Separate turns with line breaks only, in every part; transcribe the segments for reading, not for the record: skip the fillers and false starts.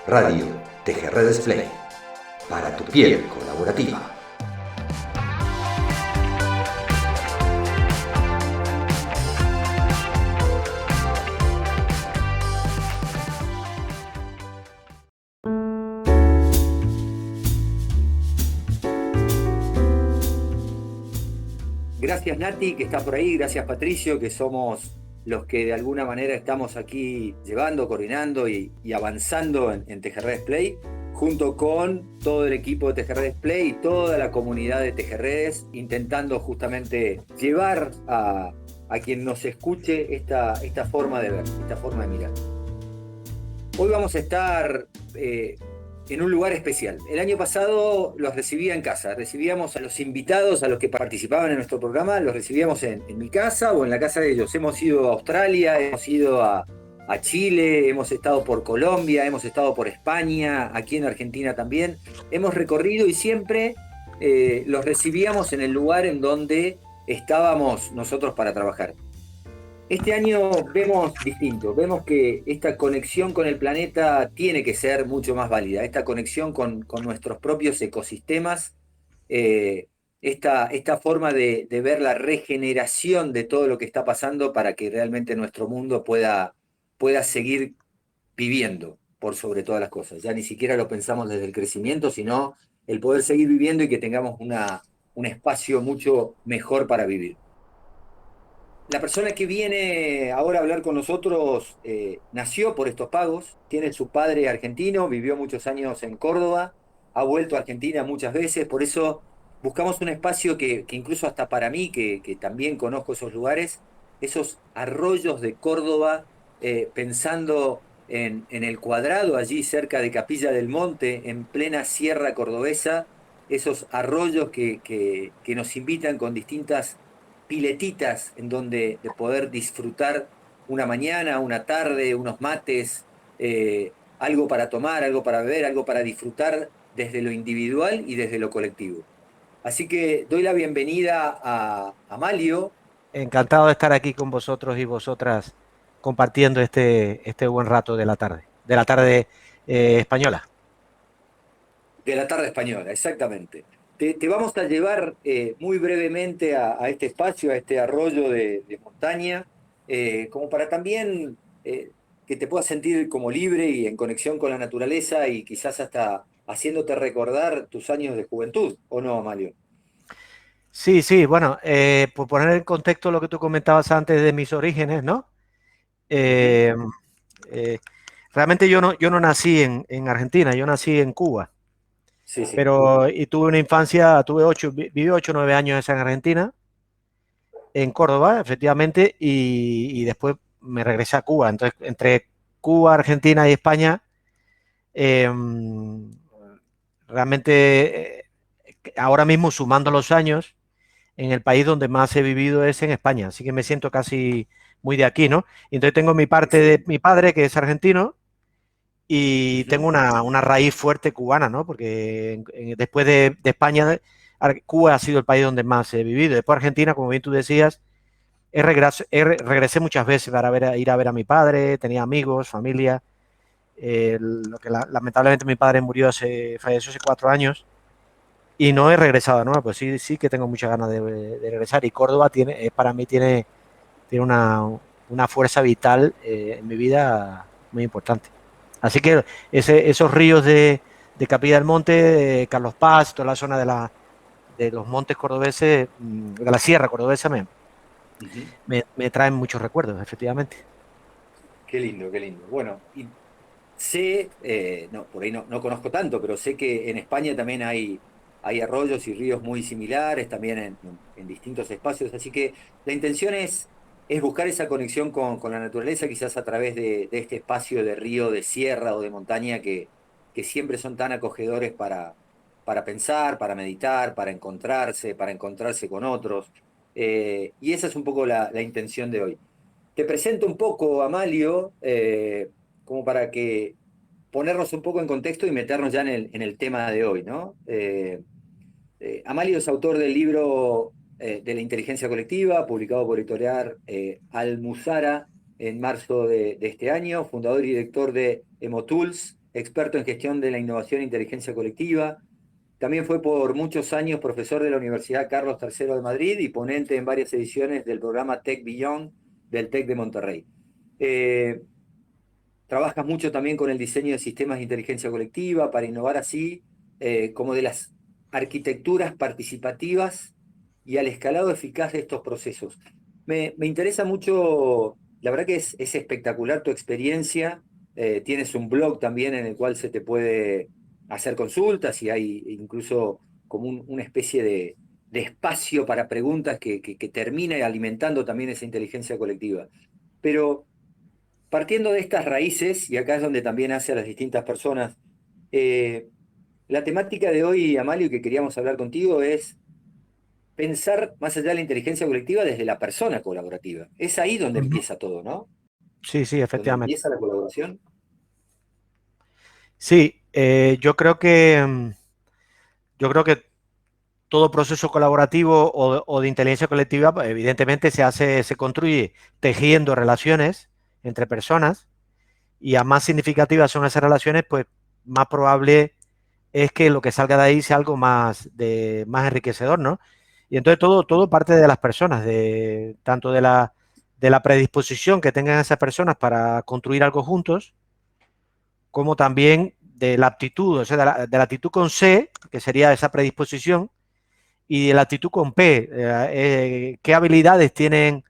Radio TGR Display. Para tu piel colaborativa.
Gracias Nati, que está por ahí, gracias Patricio, que somos los que de alguna manera estamos aquí llevando, coordinando y avanzando en TGR Display, junto con todo el equipo de TGR Display y toda la comunidad de TGRs, intentando justamente llevar a quien nos escuche esta forma de ver, esta forma de mirar. Hoy vamos a estar en un lugar especial. El año pasado los recibía en casa, recibíamos a los invitados, a los que participaban en nuestro programa, los recibíamos en mi casa o en la casa de ellos. Hemos ido a Australia, hemos ido a Chile, hemos estado por Colombia, hemos estado por España, aquí en Argentina también. Hemos recorrido y siempre los recibíamos en el lugar en donde estábamos nosotros para trabajar. Este año vemos distinto, vemos que esta conexión con el planeta tiene que ser mucho más válida, esta conexión con nuestros propios ecosistemas, esta forma de ver la regeneración de todo lo que está pasando para que realmente nuestro mundo pueda seguir viviendo por sobre todas las cosas. Ya ni siquiera lo pensamos desde el crecimiento, sino el poder seguir viviendo y que tengamos un espacio mucho mejor para vivir. La persona que viene ahora a hablar con nosotros nació por estos pagos, tiene su padre argentino, vivió muchos años en Córdoba, ha vuelto a Argentina muchas veces, por eso buscamos un espacio que incluso hasta para mí, que también conozco esos lugares, esos arroyos de Córdoba, pensando en el Cuadrado, allí cerca de Capilla del Monte, en plena sierra cordobesa, esos arroyos que nos invitan con distintas piletitas en donde de poder disfrutar una mañana, una tarde, unos mates, algo para tomar, algo para beber, algo para disfrutar desde lo individual y desde lo colectivo. Así que doy la bienvenida a Amalio.
Encantado de estar aquí con vosotros y vosotras compartiendo este buen rato de la tarde española.
De la tarde española, exactamente. Te vamos a llevar muy brevemente a este espacio, a este arroyo de montaña, como para también que te puedas sentir como libre y en conexión con la naturaleza y quizás hasta haciéndote recordar tus años de juventud, ¿o no, Amalio?
Sí, sí, bueno, por poner en contexto lo que tú comentabas antes de mis orígenes, ¿no?
Ujú.
Eh, eh, Realmente yo no nací en Argentina, yo nací en Cuba,
Sí, sí.
pero y tuve una infancia, viví 8 o 9 años en Argentina, en Córdoba, efectivamente, y después me regresé a Cuba. Entonces, entre Cuba, Argentina y España, eh, realmente ahora mismo sumando los años, en el país donde más he vivido es en España, así que me siento casi muy de aquí, ¿no? Y entonces tengo mi parte de
Excelente.
mi padre, que es argentino, y
Ujú.
tengo una raíz fuerte cubana, ¿no? Porque después de España, Cuba ha sido el país donde más he vivido. Después Argentina, como bien tú decías, regresé muchas veces para ir a ver a mi padre, tenía amigos, familia. Lo que lamentablemente mi padre falleció hace 4 años y no he regresado, ¿no? Pues sí, sí que tengo muchas ganas de regresar. Y Córdoba para mí tiene una fuerza vital en mi vida muy importante. Así que esos ríos de Capilla del Monte, Carlos Paz, toda la zona de los montes cordobeses, de la sierra cordobesa,
Ujú.
me traen muchos recuerdos, efectivamente.
Qué lindo, qué lindo. Bueno, y sé, no, por ahí no conozco tanto, pero sé que en España también hay arroyos y ríos muy similares, también en distintos espacios, así que la intención es buscar esa conexión con la naturaleza, quizás a través de este espacio de río, de sierra o de montaña que siempre son tan acogedores para pensar, para meditar, para encontrarse con otros. Y esa es un poco la intención de hoy. Te presento un poco, Amalio, como para que ponernos un poco en contexto y meternos ya en el tema de hoy, ¿no? Amalio es autor del libro de la inteligencia colectiva, publicado por editorial Almuzara en marzo de este año, fundador y director de Emotools, experto en gestión de la innovación e inteligencia colectiva. También fue por muchos años profesor de la Universidad Carlos III de Madrid y ponente en varias ediciones del programa Tech Beyond del TEC de Monterrey. Trabajas mucho también con el diseño de sistemas de inteligencia colectiva para innovar así como de las arquitecturas participativas y al escalado eficaz de estos procesos. Me interesa mucho, la verdad que es espectacular tu experiencia. Tienes un blog también en el cual se te puede hacer consultas y hay incluso como una especie de espacio para preguntas que termina alimentando también esa inteligencia colectiva. Pero partiendo de estas raíces, y acá es donde también hace a las distintas personas, eh, la temática de hoy, Amalio, que queríamos hablar contigo es pensar más allá de la inteligencia colectiva desde la persona colaborativa. Es ahí donde
Ujú.
empieza todo, ¿no?
Sí, sí,
Donde
efectivamente.
empieza la colaboración.
Sí, yo creo que todo proceso colaborativo o de inteligencia colectiva, pues, evidentemente se construye tejiendo relaciones entre personas y a más significativas son esas relaciones, pues más probable es que lo que salga de ahí sea algo más enriquecedor, ¿no? Y entonces todo parte de las personas, tanto de la predisposición que tengan esas personas para construir algo juntos, como también de la aptitud, o sea, de la actitud con C, que sería esa predisposición, y de la actitud con P, qué habilidades tienen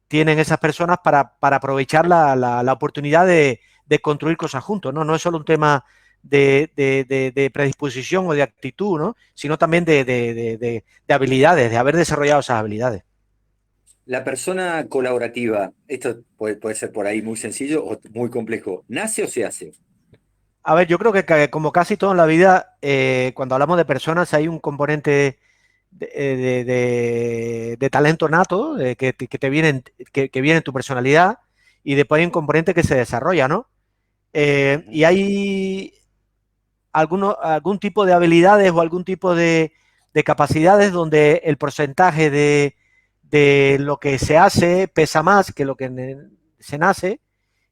esas personas para aprovechar la oportunidad de construir cosas juntos, ¿no? No es solo un tema de predisposición o de actitud, ¿no? Sino también de habilidades, de haber desarrollado esas habilidades.
La persona colaborativa, esto puede ser por ahí muy sencillo o muy complejo, ¿nace o se hace?
A ver, yo creo que como casi todo en la vida, cuando hablamos de personas hay un componente de talento nato, que viene en tu personalidad, y después hay un componente que se desarrolla, ¿no? Y hay algún tipo de habilidades o algún tipo de capacidades donde el porcentaje de lo que se hace pesa más que lo que se nace,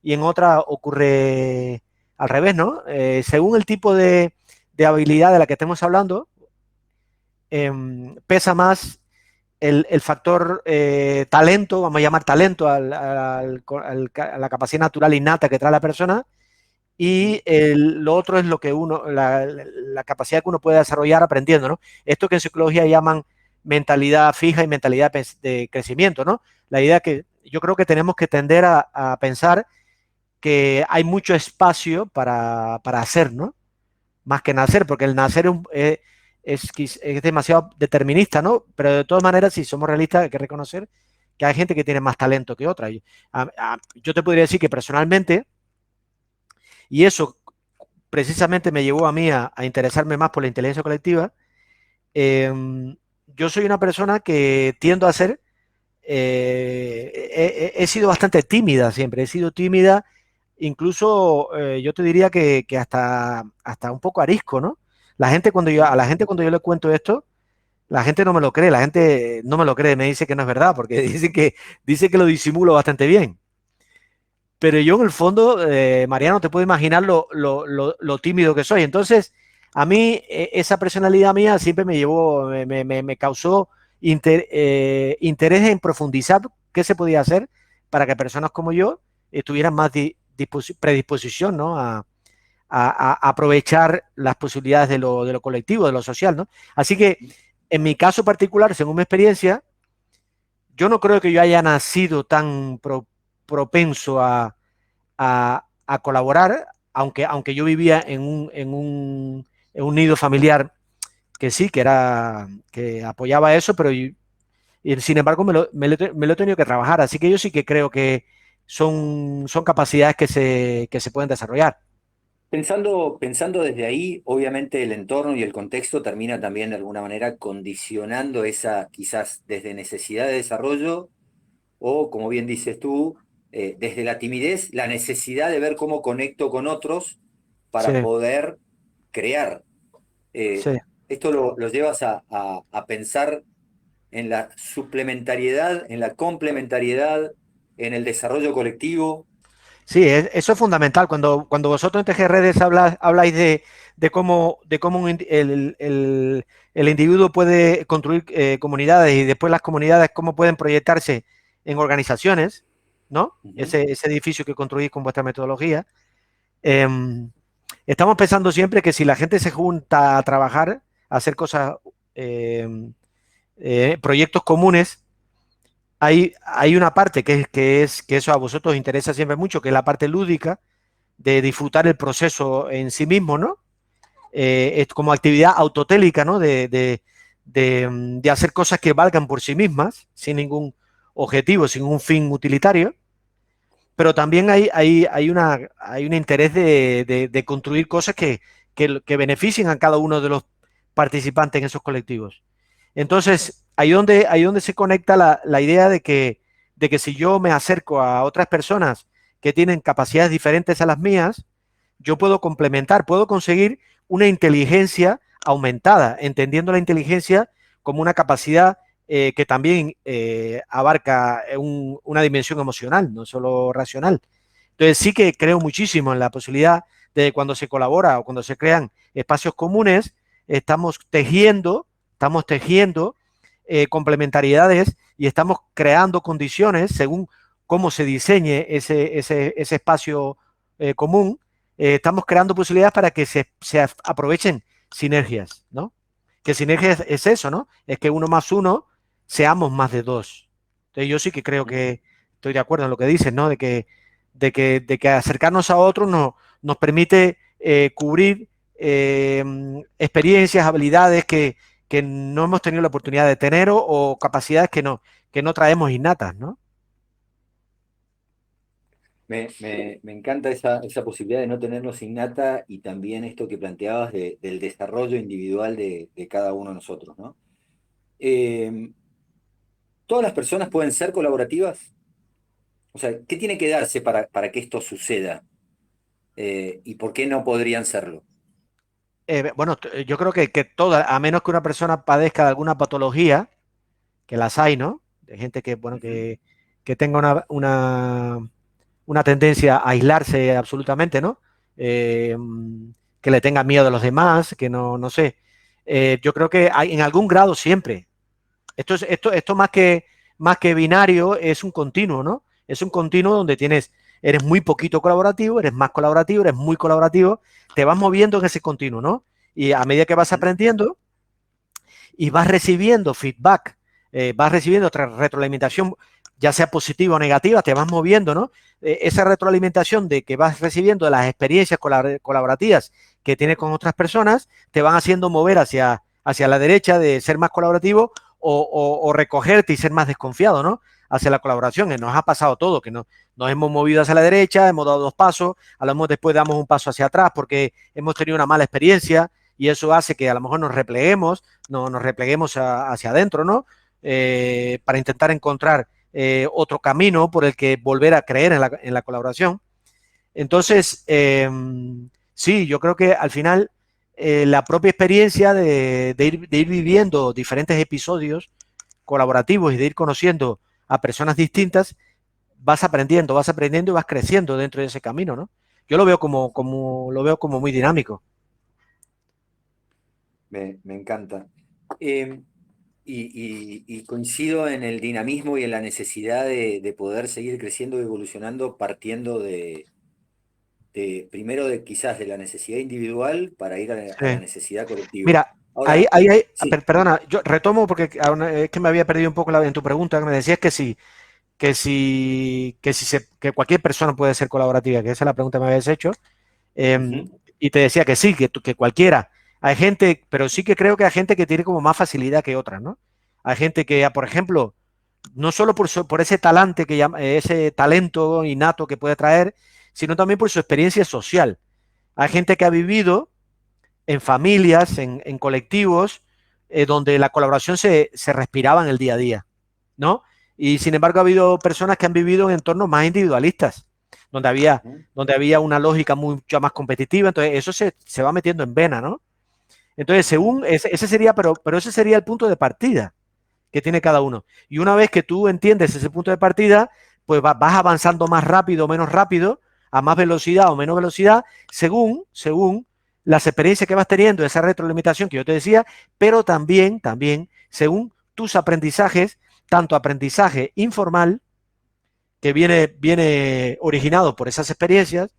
y en otra ocurre al revés, ¿no? Según el tipo de habilidad de la que estemos hablando, pesa más el factor talento, vamos a llamar talento a la capacidad natural innata que trae la persona, y lo otro es lo que la capacidad que uno puede desarrollar aprendiendo, ¿no? Esto que en psicología llaman mentalidad fija y mentalidad de crecimiento, ¿no? La idea que yo creo que tenemos que tender a pensar que hay mucho espacio para hacer, ¿no? Más que nacer, porque el nacer es demasiado determinista, ¿no? Pero de todas maneras, si somos realistas, hay que reconocer que hay gente que tiene más talento que otra. Yo te podría decir que personalmente, y eso precisamente me llevó a mí a interesarme más por la inteligencia colectiva, eh, yo soy una persona que tiendo a ser, he sido bastante tímida siempre, he sido tímida, incluso yo te diría que hasta un poco arisco, ¿no? A la gente cuando yo le cuento esto, la gente no me lo cree, la gente no me lo cree, me dice que no es verdad, porque dice que lo disimulo bastante bien. Pero yo en el fondo, Mariano, te puedo imaginar lo tímido que soy. Entonces, a mí esa personalidad mía siempre me llevó, me causó interés en profundizar qué se podía hacer para que personas como yo tuvieran más predisposición, ¿no? A aprovechar las posibilidades de lo colectivo, de lo social, ¿no? Así que, en mi caso particular, según mi experiencia, yo no creo que yo haya nacido tan propenso a colaborar, aunque yo vivía en un nido familiar que sí, que apoyaba eso, pero sin embargo me lo he tenido que trabajar. Así que yo sí que creo que son capacidades que se pueden desarrollar.
Pensando desde ahí, obviamente el entorno y el contexto termina también de alguna manera condicionando esa, quizás desde necesidad de desarrollo o, como bien dices tú, desde la timidez, la necesidad de ver cómo conecto con otros
Sí,
para poder crear. Eh,
sí.
Esto lo llevas a pensar en la suplementariedad, en la complementariedad, en el desarrollo colectivo.
Sí, eso es fundamental. Cuando vosotros en TG Redes habláis de cómo el individuo puede construir comunidades y después las comunidades cómo pueden proyectarse en organizaciones, ¿no?
Ujú.
Ese edificio que construís con vuestra metodología. Eh, Estamos pensando siempre que si la gente se junta a trabajar, a hacer cosas, eh, proyectos comunes, hay una parte que eso a vosotros os interesa siempre mucho, que es la parte lúdica, de disfrutar el proceso en sí mismo, ¿no? Es como actividad autotélica, ¿no? De hacer cosas que valgan por sí mismas, sin ningún objetivo, sin un fin utilitario, pero también hay un interés de construir cosas que beneficien a cada uno de los participantes en esos colectivos. Entonces, ahí donde se conecta la idea de que si yo me acerco a otras personas que tienen capacidades diferentes a las mías, yo puedo complementar, puedo conseguir una inteligencia aumentada, entendiendo la inteligencia como una capacidad que también abarca una dimensión emocional, no solo racional. Entonces sí que creo muchísimo en la posibilidad de cuando se colabora o cuando se crean espacios comunes, estamos tejiendo complementariedades y estamos creando condiciones según cómo se diseñe ese espacio común. Estamos creando posibilidades para que se aprovechen sinergias, ¿no? Que sinergias es eso, ¿no? Es que uno más uno seamos más de dos. Entonces yo sí que creo que estoy de acuerdo en lo que dices, ¿no? De que acercarnos a otros nos permite cubrir experiencias, habilidades que no hemos tenido la oportunidad de tener o capacidades que no traemos innatas, ¿no?
Me encanta esa posibilidad de no tenernos innata y también esto que planteabas del desarrollo individual de cada uno de nosotros, ¿no? Eh, ¿Todas las personas pueden ser colaborativas? O sea, ¿qué tiene que darse para que esto suceda? ¿Y por qué no podrían serlo?
Bueno, yo creo que toda, a menos que una persona padezca de alguna patología, que las hay, ¿no? De gente que, bueno,
Ujú.
que tenga una tendencia a aislarse absolutamente, ¿no? Eh, que le tenga miedo a los demás, que no sé. Yo creo que hay en algún grado siempre. Esto más que binario es un continuo, ¿no? Es un continuo donde eres muy poquito colaborativo, eres más colaborativo, eres muy colaborativo, te vas moviendo en ese continuo, ¿no? Y a medida que vas
Ujú.
aprendiendo y vas recibiendo feedback, vas recibiendo otra retroalimentación, ya sea positiva o negativa, te vas moviendo, ¿no? Esa retroalimentación de que vas recibiendo de las experiencias colaborativas que tienes con otras personas, te van haciendo mover hacia la derecha de ser más colaborativo o recogerte y ser más desconfiado, ¿no? Hacia la colaboración. Nos ha pasado todo, que nos hemos movido hacia la derecha, hemos dado 2 pasos, a lo mejor después damos un paso hacia atrás porque hemos tenido una mala experiencia y eso hace que a lo mejor nos repleguemos, nos repleguemos hacia adentro, ¿no? Para intentar encontrar otro camino por el que volver a creer en la colaboración. Entonces, sí, yo creo que al final la propia experiencia de ir viviendo diferentes episodios colaborativos y de ir conociendo a personas distintas, vas aprendiendo y vas creciendo dentro de ese camino, ¿no? Yo lo veo como muy dinámico.
Me encanta. Eh, y coincido en el dinamismo y en la necesidad de poder seguir creciendo y evolucionando partiendo primero de quizás de la necesidad individual para ir a la
Sí.
necesidad colectiva.
Mira,
Ahora, sí.
perdona, yo retomo porque es que me había perdido un poco en tu pregunta, que me decías que cualquier persona puede ser colaborativa, que esa es la pregunta que me habías hecho,
Ujú.
y te decía que sí, que cualquiera. Hay gente, pero sí que creo que hay gente que tiene como más facilidad que otras, ¿no? Hay gente que, por ejemplo, no solo por ese talante ese talento innato que puede traer, sino también por su experiencia social. Hay gente que ha vivido en familias, en colectivos, donde la colaboración se respiraba en el día a día, ¿no? Y sin embargo ha habido personas que han vivido en entornos más individualistas, donde había,
Ujú.
donde había una lógica mucho más competitiva, entonces eso se va metiendo en vena, ¿no? Entonces,
Ujú.
según ese sería, pero ese sería el punto de partida que tiene cada uno. Y una vez que tú entiendes ese punto de partida, pues vas avanzando más rápido o menos rápido, a más velocidad o menos velocidad, según las experiencias que vas teniendo, esa retroalimentación que yo te decía, pero también según tus aprendizajes, tanto aprendizaje informal, que viene originado por esas experiencias,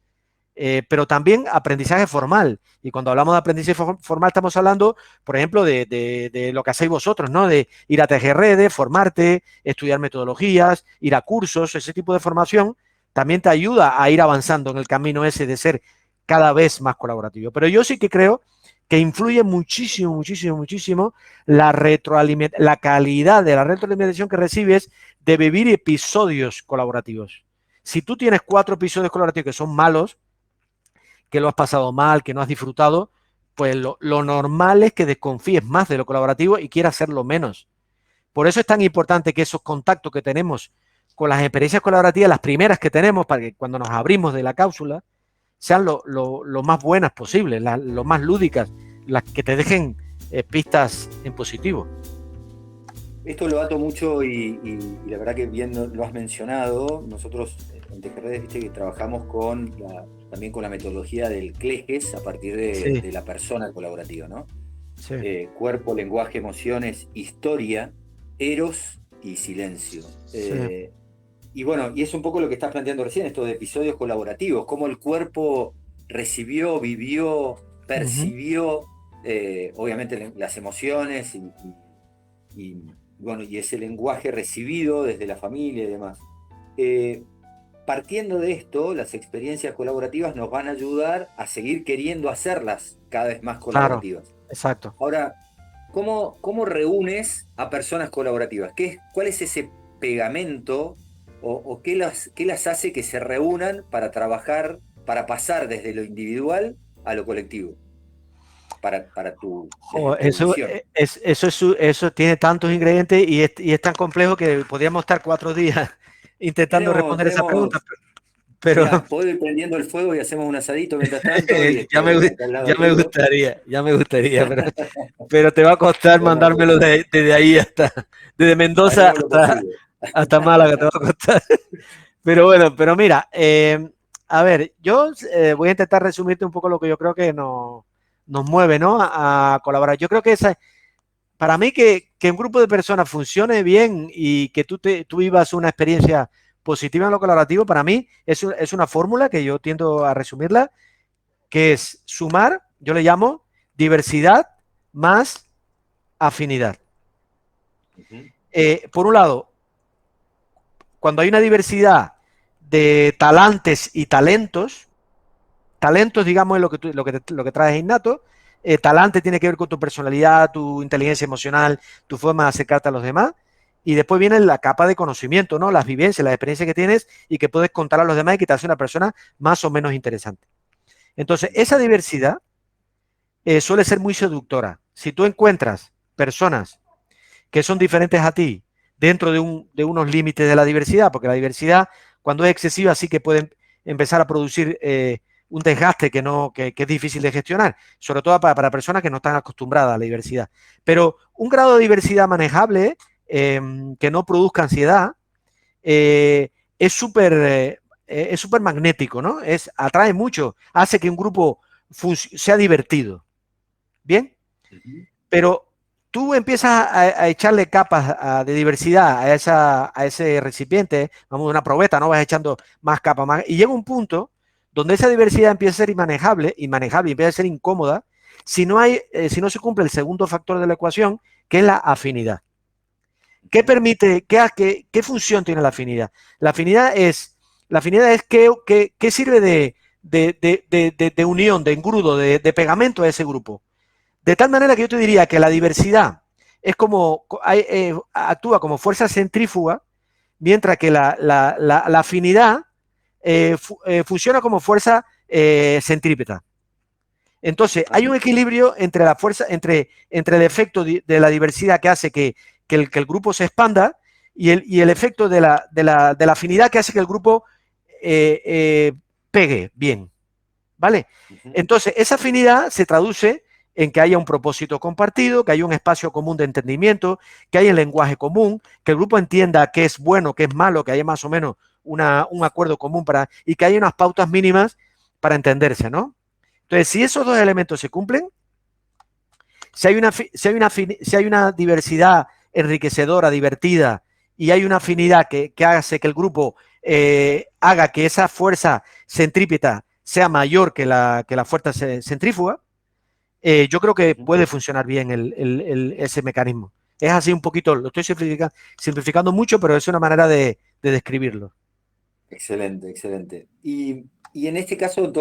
pero también aprendizaje formal. Y cuando hablamos de aprendizaje formal estamos hablando, por ejemplo, de lo que hacéis vosotros, ¿no? De ir a tejer redes, formarte, estudiar metodologías, ir a cursos, ese tipo de formación también te ayuda a ir avanzando en el camino ese de ser cada vez más colaborativo. Pero yo sí que creo que influye muchísimo la calidad de la retroalimentación que recibes de vivir episodios colaborativos. Si tú tienes 4 episodios colaborativos que son malos, que lo has pasado mal, que no has disfrutado, pues lo normal es que desconfíes más de lo colaborativo y quieras hacerlo menos. Por eso es tan importante que esos contactos que tenemos con las experiencias colaborativas, las primeras que tenemos, para que cuando nos abrimos de la cápsula, sean lo más buenas posibles, lo más lúdicas, las que te dejen pistas en positivo.
Esto lo ato mucho y la verdad que bien lo has mencionado. Nosotros en Tejerredes, viste que trabajamos también con la metodología del CLEGES a partir de la persona colaborativa, ¿no?
Sí.
Cuerpo, lenguaje, emociones, historia, eros y silencio.
Sí.
Y bueno, y es un poco lo que estás planteando recién, estos de episodios colaborativos, cómo el cuerpo recibió, vivió, percibió, obviamente las emociones y bueno, y ese lenguaje recibido desde la familia y demás. Partiendo de esto, las experiencias colaborativas nos van a ayudar a seguir queriendo hacerlas cada vez más colaborativas.
Claro, exacto.
Ahora, ¿cómo reúnes a personas colaborativas? ¿Cuál es ese pegamento o qué las hace que se reúnan para trabajar, para pasar desde lo individual a lo colectivo? Para tu visión.
Eso tiene tantos ingredientes y es tan complejo que podríamos estar 4 días intentando responder esa pregunta. Pero
mirá, puedo ir prendiendo el fuego y hacemos un asadito mientras tanto.
ya me gustaría, pero te va a costar mandármelo desde ahí desde Mendoza hasta Málaga te va a costar. Pero bueno, mira, a ver, yo voy a intentar resumirte un poco lo que yo creo que nos mueve, ¿no? A colaborar. Yo creo que para mí que un grupo de personas funcione bien y que tú vivas una experiencia positiva en lo colaborativo, para mí es una fórmula que yo tiendo a resumirla, que es sumar, yo le llamo diversidad más afinidad. Por un lado, cuando hay una diversidad de talantes y talentos, digamos, es lo que traes innato. Talante tiene que ver con tu personalidad, tu inteligencia emocional, tu forma de acercarte a los demás. Y después viene la capa de conocimiento, ¿no? Las vivencias, las experiencias que tienes y que puedes contar a los demás y que te hace una persona más o menos interesante. Entonces, esa diversidad suele ser muy seductora. Si tú encuentras personas que son diferentes a ti dentro de unos límites de la diversidad, porque la diversidad, cuando es excesiva, sí que pueden empezar a producir un desgaste que es difícil de gestionar, sobre todo para personas que no están acostumbradas a la diversidad. Pero un grado de diversidad manejable, que no produzca ansiedad, es súper magnético, ¿no? Atrae mucho, hace que un grupo sea divertido. ¿Bien? Pero tú empiezas a echarle capas de diversidad a ese recipiente, vamos, una probeta, ¿no? Vas echando más capas, y llega un punto donde esa diversidad empieza a ser inmanejable, empieza a ser incómoda, si no se cumple el segundo factor de la ecuación, que es la afinidad. ¿Qué permite, qué función tiene la afinidad? La afinidad es qué sirve de unión, de engrudo, de pegamento a ese grupo. De tal manera que yo te diría que la diversidad actúa como fuerza centrífuga, mientras que la afinidad funciona como fuerza centrípeta. Entonces, hay un equilibrio entre la fuerza, entre el efecto de la diversidad que hace que el grupo se expanda y el efecto de la afinidad que hace que el grupo pegue bien. ¿Vale? Entonces, esa afinidad se traduce en que haya un propósito compartido, que haya un espacio común de entendimiento, que haya un lenguaje común, que el grupo entienda qué es bueno, qué es malo, que haya más o menos un acuerdo común y que haya unas pautas mínimas para entenderse, ¿no? Entonces, si esos dos elementos se cumplen, si hay una diversidad enriquecedora, divertida, y hay una afinidad que hace que el grupo haga que esa fuerza centrípeta sea mayor que la fuerza centrífuga, yo creo que puede funcionar bien ese mecanismo. Es así un poquito, lo estoy simplificando mucho, pero es una manera de describirlo.
Excelente, excelente. Y en este caso,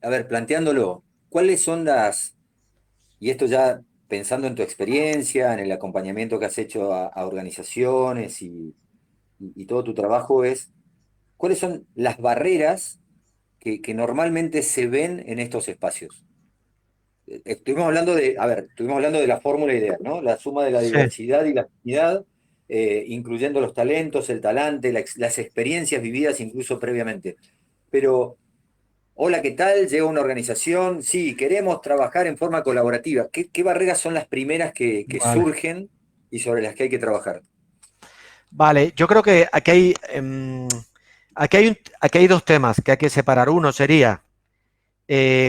a ver, planteándolo, ¿cuáles son y esto ya pensando en tu experiencia, en el acompañamiento que has hecho a organizaciones y todo tu trabajo, ¿cuáles son las barreras que normalmente se ven en estos espacios? Estuvimos hablando de la fórmula ideal, ¿no? La suma de la
Sí.
diversidad y la afinidad, incluyendo los talentos, el talante, las experiencias vividas incluso previamente. Pero, hola, ¿qué tal? Llega una organización, sí, queremos trabajar en forma colaborativa. ¿Qué barreras son las primeras que
Vale.
surgen y sobre las que hay que trabajar?
Vale, yo creo que aquí hay dos temas que hay que separar. Uno sería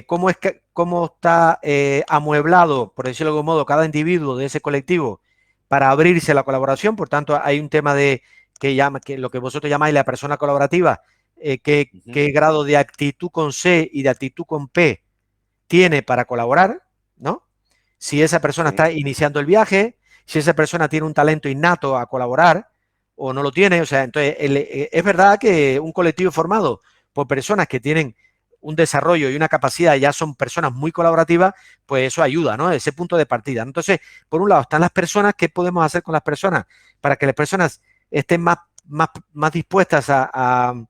cómo está amueblado, por decirlo de algún modo, cada individuo de ese colectivo para abrirse a la colaboración. Por tanto, hay un tema que lo que vosotros llamáis la persona colaborativa, qué grado de actitud con C y de actitud con P tiene para colaborar, ¿no? Si esa persona
Sí.
está iniciando el viaje, si esa persona tiene un talento innato a colaborar o no lo tiene. O sea, entonces es verdad que un colectivo formado por personas que tienen un desarrollo y una capacidad, ya son personas muy colaborativas, pues eso ayuda, ¿no? Ese punto de partida. Entonces, por un lado están las personas. ¿Qué podemos hacer con las personas para que las personas estén más dispuestas a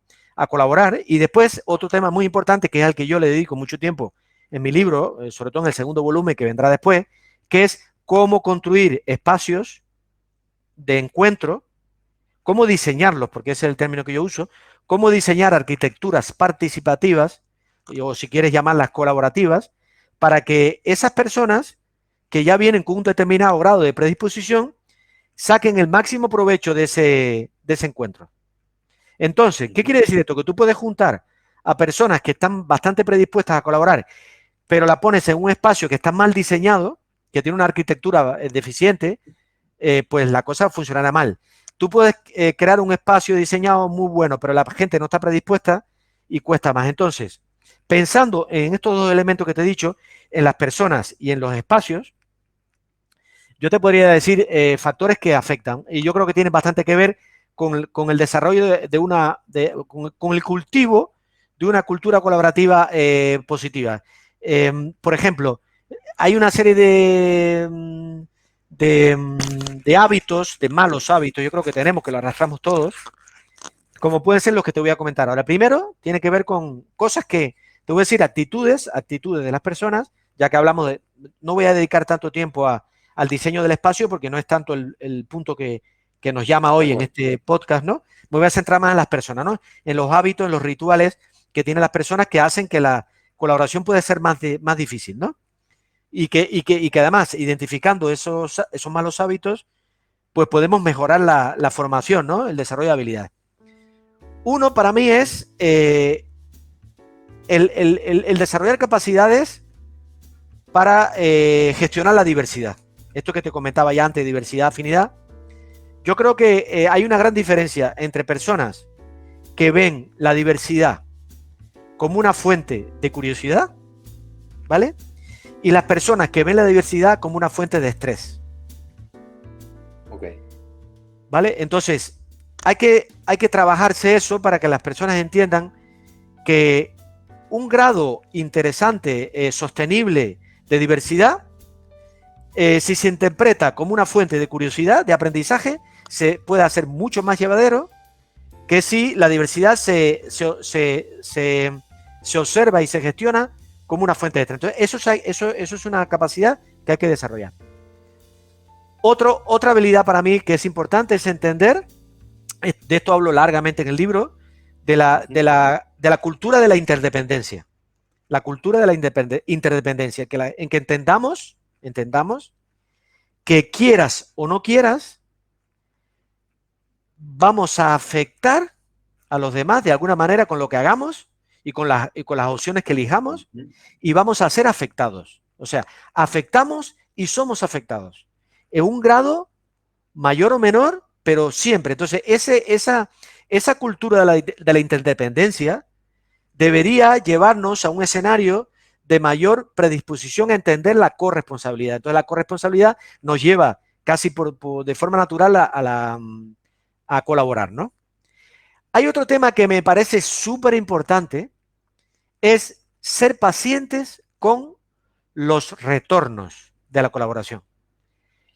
colaborar? Y después, otro tema muy importante, que es al que yo le dedico mucho tiempo en mi libro, sobre todo en el segundo volumen que vendrá después, que es cómo construir espacios de encuentro, cómo diseñarlos, porque ese es el término que yo uso, cómo diseñar arquitecturas participativas, o si quieres llamarlas colaborativas, para que esas personas que ya vienen con un determinado grado de predisposición saquen el máximo provecho de ese encuentro. Entonces, ¿qué quiere decir esto? Que tú puedes juntar a personas que están bastante predispuestas a colaborar, pero la pones en un espacio que está mal diseñado, que tiene una arquitectura deficiente, pues la cosa funcionará mal. Tú puedes crear un espacio diseñado muy bueno, pero la gente no está predispuesta y cuesta más. Entonces, pensando en estos dos elementos que te he dicho, en las personas y en los espacios, yo te podría decir factores que afectan, y yo creo que tienen bastante que ver con el desarrollo con el cultivo de una cultura colaborativa positiva. Por ejemplo, hay una serie de hábitos, de malos hábitos, yo creo que tenemos, que lo arrastramos todos, como pueden ser los que te voy a comentar ahora. Primero, tiene que ver con cosas que, te voy a decir, actitudes de las personas, ya que hablamos no voy a dedicar tanto tiempo al diseño del espacio, porque no es tanto el punto que nos llama hoy en este podcast, ¿no? Me voy a centrar más en las personas, ¿no? En los hábitos, en los rituales que tienen las personas que hacen que la colaboración puede ser más difícil, ¿no? Y que además, identificando esos malos hábitos, pues podemos mejorar la formación, ¿no? El desarrollo de habilidades. Uno para mí es el desarrollar capacidades para gestionar la diversidad. Esto que te comentaba ya antes, diversidad, afinidad. Yo creo que hay una gran diferencia entre personas que ven la diversidad como una fuente de curiosidad, ¿vale? Y las personas que ven la diversidad como una fuente de estrés.
Ok.
¿Vale? Entonces, hay que trabajarse eso para que las personas entiendan que un grado interesante, sostenible de diversidad, si se interpreta como una fuente de curiosidad, de aprendizaje, se puede hacer mucho más llevadero que si la diversidad se observa y se gestiona como una fuente de estrés. Entonces, eso es una capacidad que hay que desarrollar. Otra habilidad para mí que es importante es entender, de esto hablo largamente en el libro, de la cultura de la interdependencia. La cultura de la interdependencia, en que entendamos que quieras o no quieras, vamos a afectar a los demás de alguna manera con lo que hagamos y con las opciones que elijamos, y vamos a ser afectados. O sea, afectamos y somos afectados en un grado mayor o menor, pero siempre. Entonces, esa cultura de la interdependencia debería llevarnos a un escenario de mayor predisposición a entender la corresponsabilidad. Entonces, la corresponsabilidad nos lleva casi de forma natural a colaborar, ¿no? Hay otro tema que me parece súper importante, es ser pacientes con los retornos de la colaboración.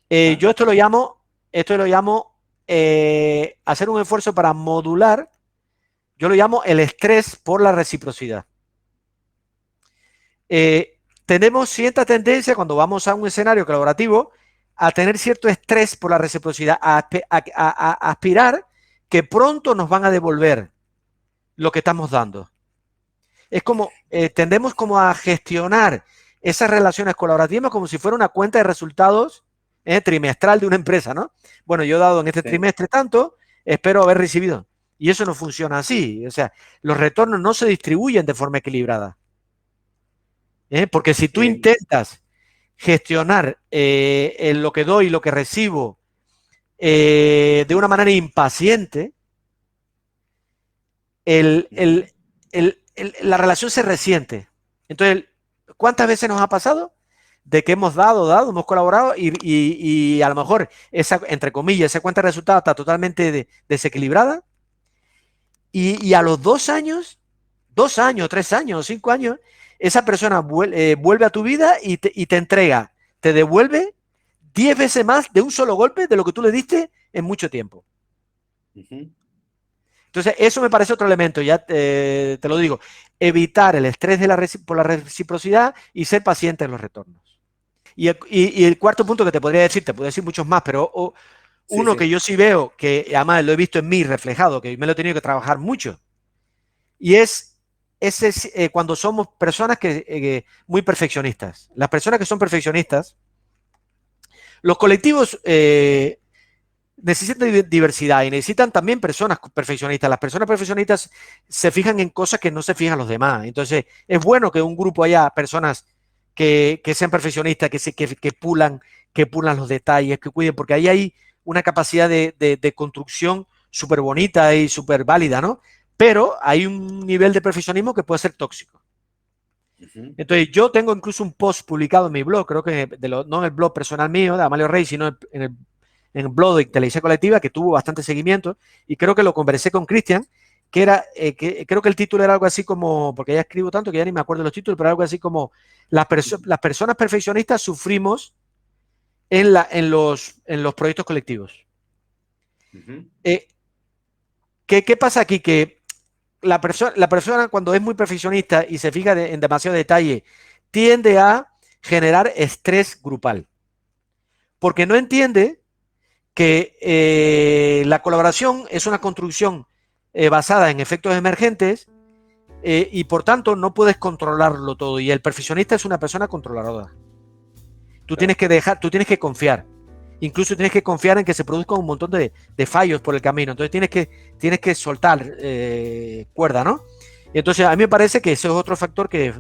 Yo esto lo llamo hacer un esfuerzo para modular, yo lo llamo el estrés por la reciprocidad. Tenemos cierta tendencia cuando vamos a un escenario colaborativo a tener cierto estrés por la reciprocidad, a aspirar que pronto nos van a devolver lo que estamos dando. Es como, tendemos como a gestionar esas relaciones colaborativas como si fuera una cuenta de resultados trimestral de una empresa, ¿no? Bueno, yo he dado en este trimestre tanto, espero haber recibido. Y eso no funciona así. O sea, los retornos no se distribuyen de forma equilibrada. Porque si tú intentas gestionar lo que doy y lo que recibo de una manera impaciente, la relación se resiente. Entonces, ¿cuántas veces nos ha pasado de que hemos dado, hemos colaborado y a lo mejor esa, entre comillas, esa cuenta de resultados está totalmente desequilibrada y a los 2 años, 3 años, 5 años, esa persona vuelve a tu vida y te entrega, te devuelve 10 veces más de un solo golpe de lo que tú le diste en mucho tiempo. Entonces, eso me parece otro elemento, ya te lo digo, evitar el estrés por la reciprocidad y ser paciente en los retornos. Y el cuarto punto que te podría decir muchos más, pero uno que yo sí veo, que además lo he visto en mí reflejado, que me lo he tenido que trabajar mucho, y es cuando somos personas muy perfeccionistas. Las personas que son perfeccionistas, los colectivos necesitan diversidad y necesitan también personas perfeccionistas. Las personas perfeccionistas se fijan en cosas que no se fijan los demás. Entonces, es bueno que en un grupo haya personas que sean perfeccionistas, que pulan los detalles, que cuiden, porque ahí hay una capacidad de construcción súper bonita y súper válida, ¿no? Pero hay un nivel de perfeccionismo que puede ser tóxico. Entonces, yo tengo incluso un post publicado en mi blog, creo que no en el blog personal mío, de Amalio Rey, sino en el blog de Inteligencia Colectiva, que tuvo bastante seguimiento, y creo que lo conversé con Cristian, que era, creo que el título era algo así como, porque ya escribo tanto que ya ni me acuerdo de los títulos, pero algo así como, las personas perfeccionistas sufrimos en los proyectos colectivos. ¿Qué pasa aquí? Que la persona cuando es muy perfeccionista y se fija en demasiado detalle, tiende a generar estrés grupal, porque no entiende que la colaboración es una construcción basada en efectos emergentes y por tanto no puedes controlarlo todo, y el perfeccionista es una persona controladora. Tú tienes que confiar. Incluso tienes que confiar en que se produzcan un montón de fallos por el camino. Entonces tienes que soltar cuerda, ¿no? Y entonces a mí me parece que ese es otro factor que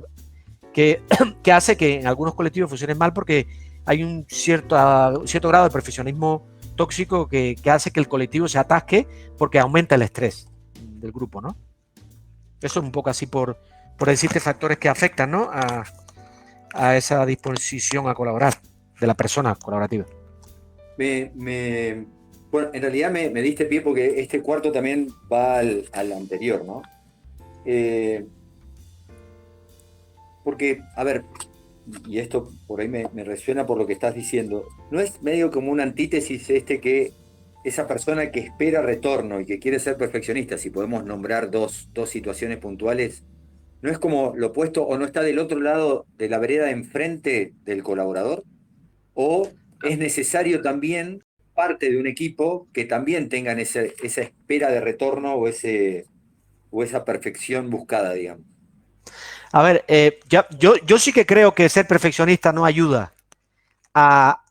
hace que en algunos colectivos funcionen mal, porque hay un cierto grado de perfeccionismo tóxico que hace que el colectivo se atasque porque aumenta el estrés del grupo, ¿no? Eso es un poco así por decirte factores que afectan, ¿no? a esa disposición a colaborar de la persona colaborativa.
Bueno, en realidad me diste pie porque este cuarto también va al anterior, ¿no? Porque, a ver, y esto por ahí me resuena por lo que estás diciendo, ¿no es medio como una antítesis que esa persona que espera retorno y que quiere ser perfeccionista, si podemos nombrar dos situaciones puntuales, no es como lo opuesto o no está del otro lado de la vereda enfrente del colaborador? ¿O es necesario también parte de un equipo que también tengan esa espera de retorno o esa perfección buscada, digamos?
A ver, yo sí que creo que ser perfeccionista no ayuda a,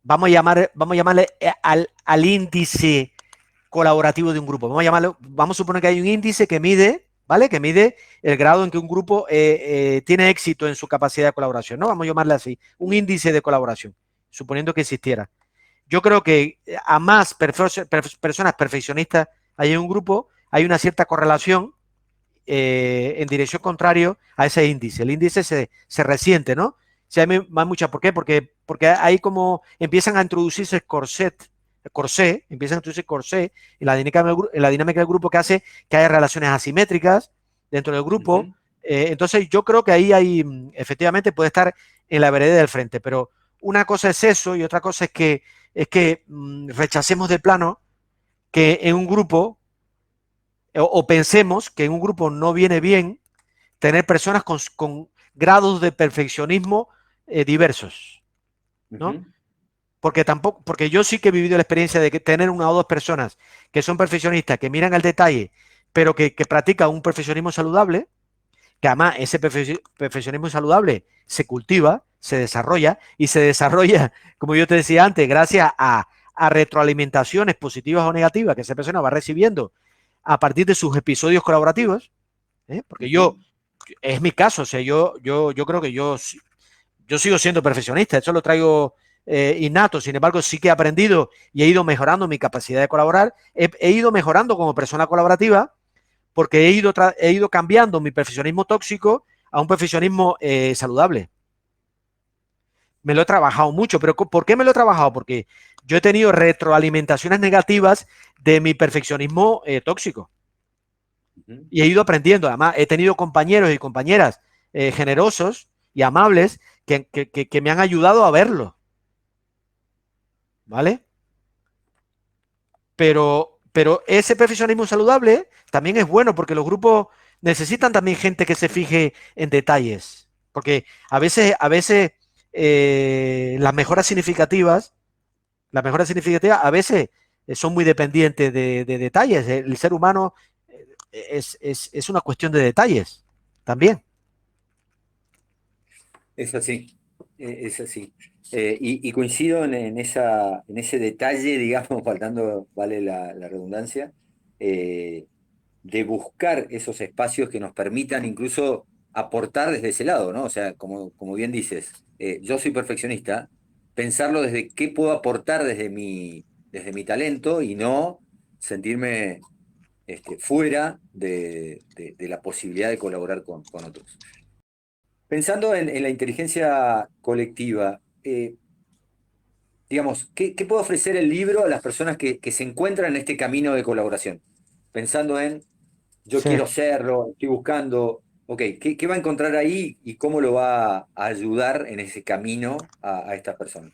vamos a llamarle al índice colaborativo de un grupo. Vamos a llamarlo, vamos a suponer que hay un índice que mide, ¿vale? Que mide el grado en que un grupo tiene éxito en su capacidad de colaboración, ¿no? Vamos a llamarle así, un índice de colaboración, suponiendo que existiera. Yo creo que a más personas perfeccionistas hay en un grupo, hay una cierta correlación en dirección contraria a ese índice. El índice se resiente, ¿no? Si hay muchas, ¿por qué? Porque ahí como empiezan a introducirse empiezan a introducirse corsé en la dinámica del grupo, que hace que haya relaciones asimétricas dentro del grupo. Entonces yo creo que ahí hay, efectivamente, puede estar en la vereda del frente, pero una cosa es eso y otra cosa es que rechacemos de plano que en un grupo o pensemos que en un grupo no viene bien tener personas con grados de perfeccionismo diversos, ¿no? Porque yo sí que he vivido la experiencia de que tener una o dos personas que son perfeccionistas, que miran el detalle, pero que practican un perfeccionismo saludable, que además ese perfeccionismo saludable se cultiva, se desarrolla, y se desarrolla, como yo te decía antes, gracias a retroalimentaciones positivas o negativas que esa persona va recibiendo a partir de sus episodios colaborativos, porque es mi caso, o sea, yo creo que yo sigo siendo perfeccionista, eso lo traigo innato, sin embargo sí que he aprendido y he ido mejorando mi capacidad de colaborar, he ido mejorando como persona colaborativa, porque he ido cambiando mi perfeccionismo tóxico a un perfeccionismo saludable. Me lo he trabajado mucho, pero ¿por qué me lo he trabajado? Porque yo he tenido retroalimentaciones negativas de mi perfeccionismo tóxico. Y he ido aprendiendo. Además, he tenido compañeros y compañeras generosos y amables que me han ayudado a verlo. ¿Vale? Pero ese perfeccionismo saludable también es bueno porque los grupos necesitan también gente que se fije en detalles. Porque a veces las mejoras significativas a veces son muy dependientes de detalles. El ser humano es una cuestión de detalles también.
Es así, es así. Y coincido en ese detalle, digamos, faltando, vale la redundancia, eh, de buscar esos espacios que nos permitan incluso aportar desde ese lado, ¿no? O sea, como bien dices, yo soy perfeccionista, pensarlo desde qué puedo aportar desde mi talento y no sentirme fuera de la posibilidad de colaborar con otros. Pensando en la inteligencia colectiva, digamos, ¿qué puede ofrecer el libro a las personas que se encuentran en este camino de colaboración? Pensando en, yo
Sí.
quiero serlo, estoy buscando, ok, ¿qué va a encontrar ahí y cómo lo va a ayudar en ese camino a estas personas?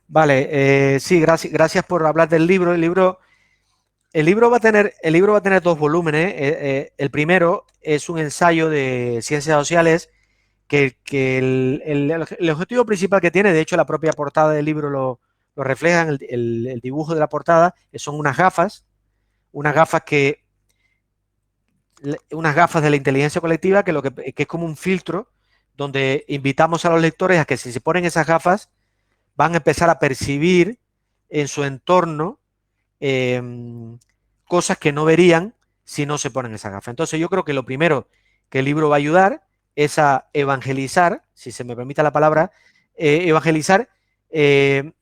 Vale, sí, gracias por hablar del libro. El libro va a tener dos volúmenes. El primero es un ensayo de ciencias sociales que el objetivo principal que tiene, de hecho la propia portada del libro lo refleja en el dibujo de la portada, son unas gafas que unas gafas de la inteligencia colectiva que es como un filtro donde invitamos a los lectores a que si se ponen esas gafas van a empezar a percibir en su entorno eh, cosas que no verían si no se ponen esas gafas. Entonces yo creo que lo primero que el libro va a ayudar es a evangelizar, si se me permite la palabra, evangelizar en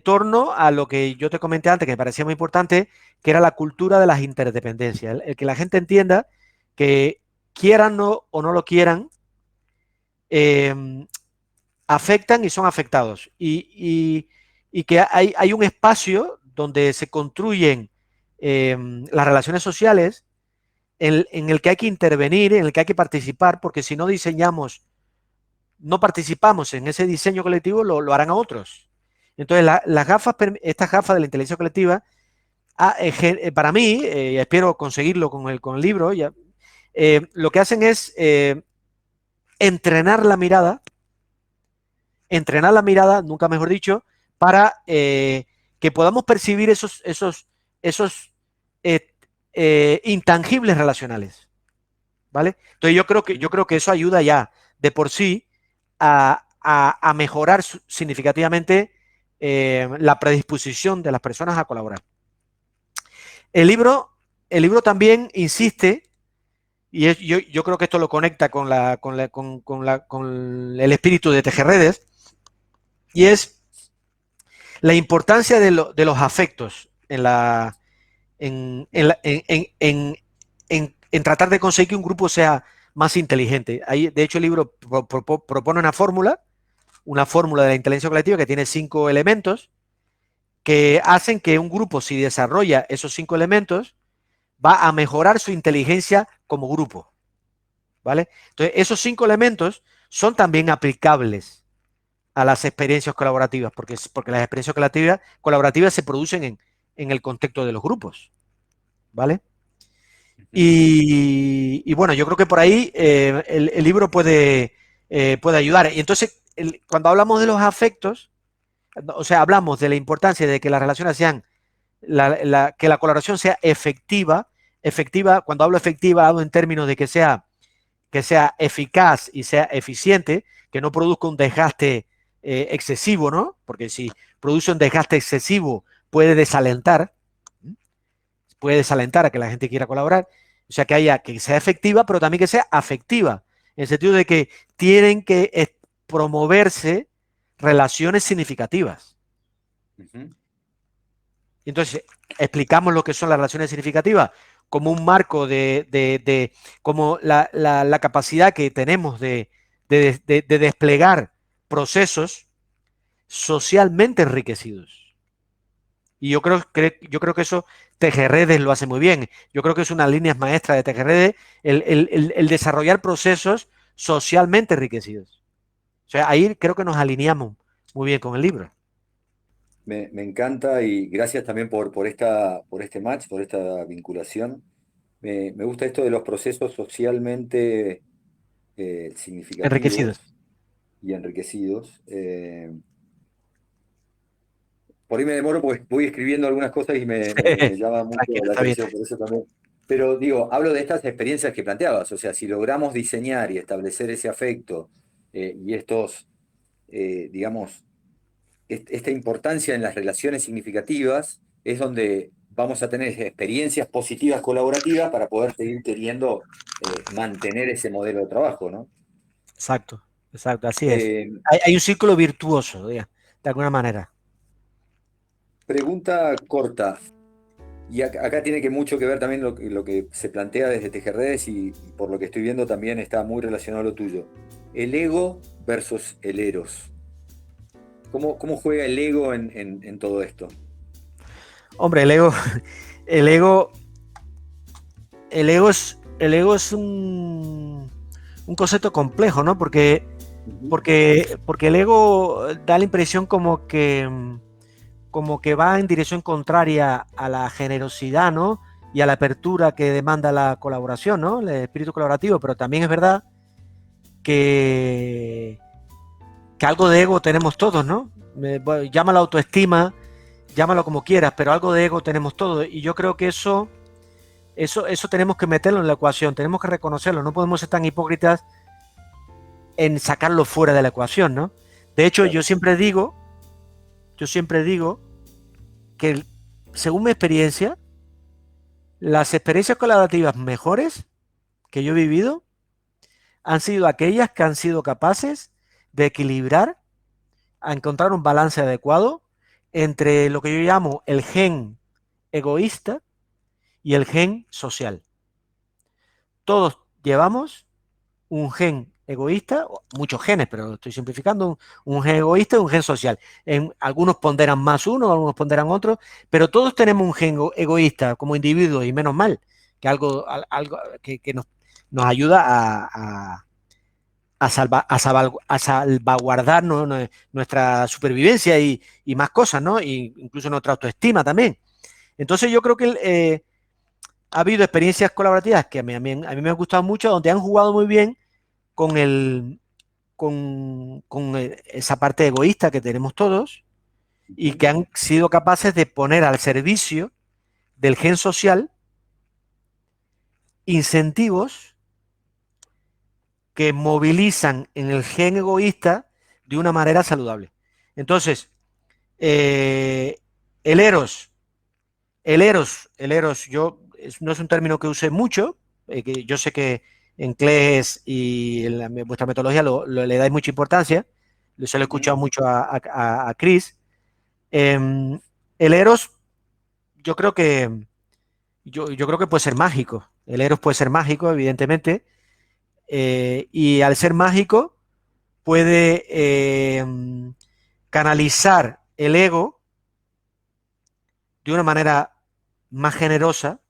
torno a lo que yo te comenté antes, que me parecía muy importante, que era la cultura de las interdependencias. El que la gente entienda que quieran o no lo quieran, eh, afectan y son afectados. Y que hay un espacio donde se construyen las relaciones sociales en el que hay que intervenir, en el que hay que participar, porque si no diseñamos, no participamos en ese diseño colectivo, lo harán a otros. Entonces, estas gafas de la inteligencia colectiva, para mí, espero conseguirlo con el libro, ya, lo que hacen es entrenar la mirada, nunca mejor dicho, para que podamos percibir esos intangibles relacionales, ¿vale? Entonces yo creo que eso ayuda ya de por sí a mejorar significativamente la predisposición de las personas a colaborar. El libro, el libro también insiste, y yo creo que esto lo conecta con el espíritu de Tejerredes, y es la importancia de los afectos en tratar de conseguir que un grupo sea más inteligente. Ahí, de hecho, el libro propone una fórmula de la inteligencia colectiva que tiene 5 elementos que hacen que un grupo, si desarrolla esos 5 elementos, va a mejorar su inteligencia como grupo. ¿Vale? Entonces, esos 5 elementos son también aplicables a las experiencias colaborativas, porque las experiencias colaborativas se producen en el contexto de los grupos. ¿Vale? Y bueno, yo creo que por ahí el libro puede ayudar. Y entonces, cuando hablamos de los afectos, o sea, hablamos de la importancia de que las relaciones sean, que la colaboración sea efectiva. Cuando hablo efectiva, hablo en términos de que sea eficaz y sea eficiente, que no produzca un desgaste excesivo, ¿no? Porque si produce un desgaste excesivo, puede desalentar a que la gente quiera colaborar. O sea, que sea efectiva, pero también que sea afectiva, en el sentido de que tienen que promoverse relaciones significativas. Entonces, explicamos lo que son las relaciones significativas como un marco como la capacidad que tenemos de desplegar procesos socialmente enriquecidos. Y yo creo que eso Tejerredes lo hace muy bien. Yo creo que es una línea maestra de Tejerredes el desarrollar procesos socialmente enriquecidos. O sea, ahí creo que nos alineamos muy bien con el libro.
Me encanta y gracias también por este match, por esta vinculación. Me gusta esto de los procesos socialmente
Enriquecidos.
significativos y enriquecidos. Por ahí me demoro porque voy escribiendo algunas cosas y me llama mucho
Tranquilo,
la
está bien.
atención, por eso también. Pero digo, hablo de estas experiencias que planteabas, o sea, si logramos diseñar y establecer ese afecto y estos, digamos, esta importancia en las relaciones significativas, es donde vamos a tener experiencias positivas colaborativas para poder seguir queriendo mantener ese modelo de trabajo, ¿no?
Exacto, así es.
Eh,
Hay un círculo virtuoso, de alguna manera.
Pregunta corta. Y acá tiene mucho que ver también lo que se plantea desde Tejerredes y por lo que estoy viendo también está muy relacionado a lo tuyo. El ego versus el eros. ¿Cómo juega el ego en todo esto?
Hombre, el ego es un concepto complejo, ¿no? Porque el ego da la impresión como que va en dirección contraria a la generosidad, ¿no? Y a la apertura que demanda la colaboración, ¿no? El espíritu colaborativo, pero también es verdad que algo de ego tenemos todos, ¿no? Llámalo autoestima, llámalo como quieras, pero algo de ego tenemos todos. Y yo creo que eso tenemos que meterlo en la ecuación, tenemos que reconocerlo, no podemos ser tan hipócritas en sacarlo fuera de la ecuación, ¿no? De hecho, yo siempre digo que, según mi experiencia, las experiencias colaborativas mejores que yo he vivido han sido aquellas que han sido capaces de equilibrar, a encontrar un balance adecuado entre lo que yo llamo el gen egoísta y el gen social. Todos llevamos un gen egoísta, muchos genes, pero estoy simplificando, un gen egoísta y un gen social. Algunos ponderan más uno, algunos ponderan otro, pero todos tenemos un gen egoísta como individuos y menos mal, que algo que nos ayuda a salvaguardar, ¿no? Nuestra supervivencia y más cosas, ¿no? Y incluso nuestra autoestima también. Entonces yo creo que ha habido experiencias colaborativas que a mí me han gustado mucho, donde han jugado muy bien con esa parte egoísta que tenemos todos y que han sido capaces de poner al servicio del gen social incentivos que movilizan en el gen egoísta de una manera saludable. Entonces, el eros no es un término que use mucho, que yo sé que en CLES y en vuestra metodología le dais mucha importancia, se lo he escuchado mucho a Chris. El Eros, yo creo que puede ser mágico. El Eros puede ser mágico, evidentemente, y al ser mágico puede canalizar el ego de una manera más generosa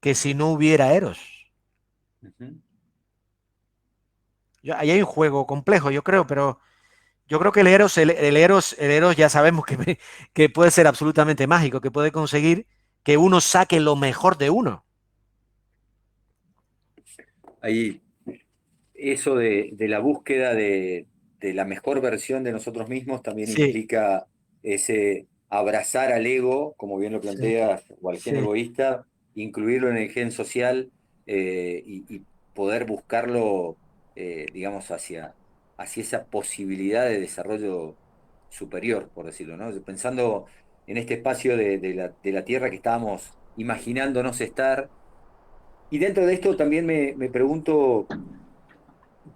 que si no hubiera Eros. Ahí hay un juego complejo, yo creo, pero yo creo que el Eros ya sabemos que puede ser absolutamente mágico, que puede conseguir que uno saque lo mejor de uno.
Ahí, eso de la búsqueda de la mejor versión de nosotros mismos también
Sí,
implica ese abrazar al ego, como bien lo
sí,
planteas, o al gen
sí.
egoísta, incluirlo en el gen social, y poder buscarlo, digamos, hacia esa posibilidad de desarrollo superior, por decirlo, ¿no? Pensando en este espacio de la Tierra que estábamos imaginándonos estar. Y dentro de esto también me pregunto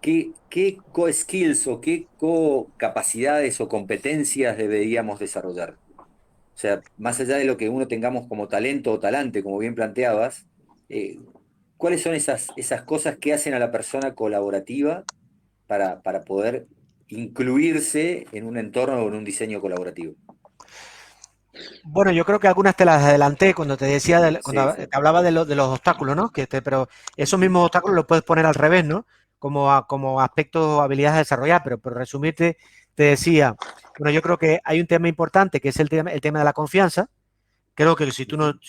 qué co-skills o qué co-capacidades o competencias deberíamos desarrollar. O sea, más allá de lo que uno tengamos como talento o talante, como bien planteabas, ¿cuáles son esas cosas que hacen a la persona colaborativa para poder incluirse en un entorno o en un diseño colaborativo?
Bueno, yo creo que algunas te las adelanté cuando te decía,
Sí,
cuando
sí.
te hablaba de los obstáculos, ¿no? Pero esos
Ujú.
mismos obstáculos los puedes poner al revés, ¿no? Como aspectos o habilidades a desarrollar, pero por resumirte, te decía, bueno, yo creo que hay un tema importante que es el tema de la confianza. Creo que
Ujú.
si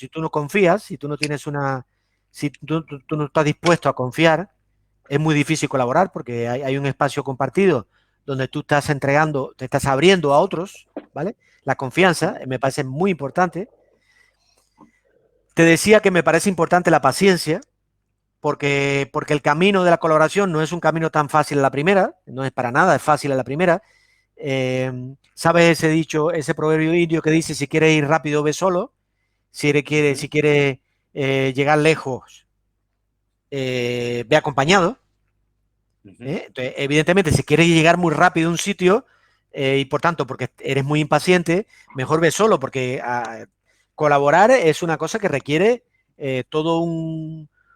tú no confías, si tú no estás dispuesto a confiar, es muy difícil colaborar porque hay un espacio compartido donde tú estás entregando, te estás abriendo a otros, ¿vale? La confianza me parece muy importante. Te decía que me parece importante la paciencia, porque el camino de la colaboración no es un camino tan fácil a la primera, no es para nada, es fácil a la primera. ¿Sabes ese dicho, ese proverbio indio que dice, si quieres ir rápido, ve solo? Si
Ujú.
quiere llegar lejos, ve acompañado.
Ujú.
Entonces, evidentemente, si quieres llegar muy rápido a un sitio y por tanto, porque eres muy impaciente, mejor ve solo, porque colaborar es una cosa que requiere todo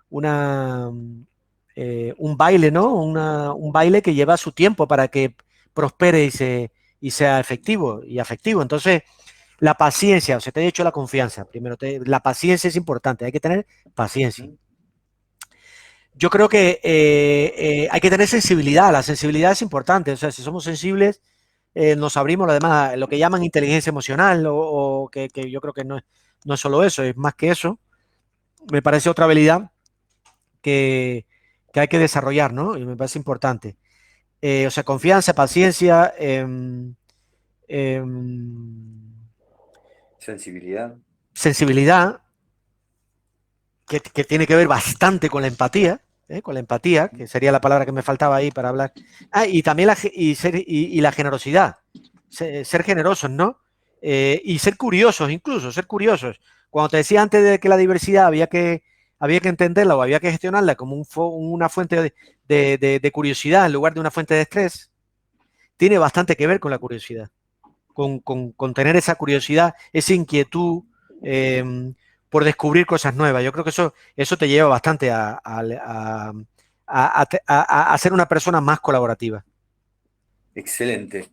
una, un baile, ¿no? Un baile que lleva su tiempo para que prospere y sea efectivo y afectivo. Entonces, la paciencia, o sea, te he dicho la confianza. Primero, la paciencia es importante, hay que tener paciencia.
Ujú.
Yo creo que hay que tener sensibilidad, la sensibilidad es importante, o sea, si somos sensibles, nos abrimos lo demás, lo que llaman inteligencia emocional, que yo creo que no es solo eso, es más que eso. Me parece otra habilidad que, que hay que desarrollar, ¿no? Y me parece importante. O sea, confianza, paciencia,
Sensibilidad.
sensibilidad, que tiene que ver bastante con la empatía, que sería la palabra que me faltaba ahí para hablar. Y también y la generosidad, ser generosos, ¿no? Y ser curiosos, incluso, ser curiosos. Cuando te decía antes de que la diversidad había que entenderla o había que gestionarla como una fuente de curiosidad en lugar de una fuente de estrés, tiene bastante que ver con la curiosidad, con tener esa curiosidad, esa inquietud eh, por descubrir cosas nuevas. Yo creo que eso te lleva bastante a ser una persona más colaborativa.
Excelente.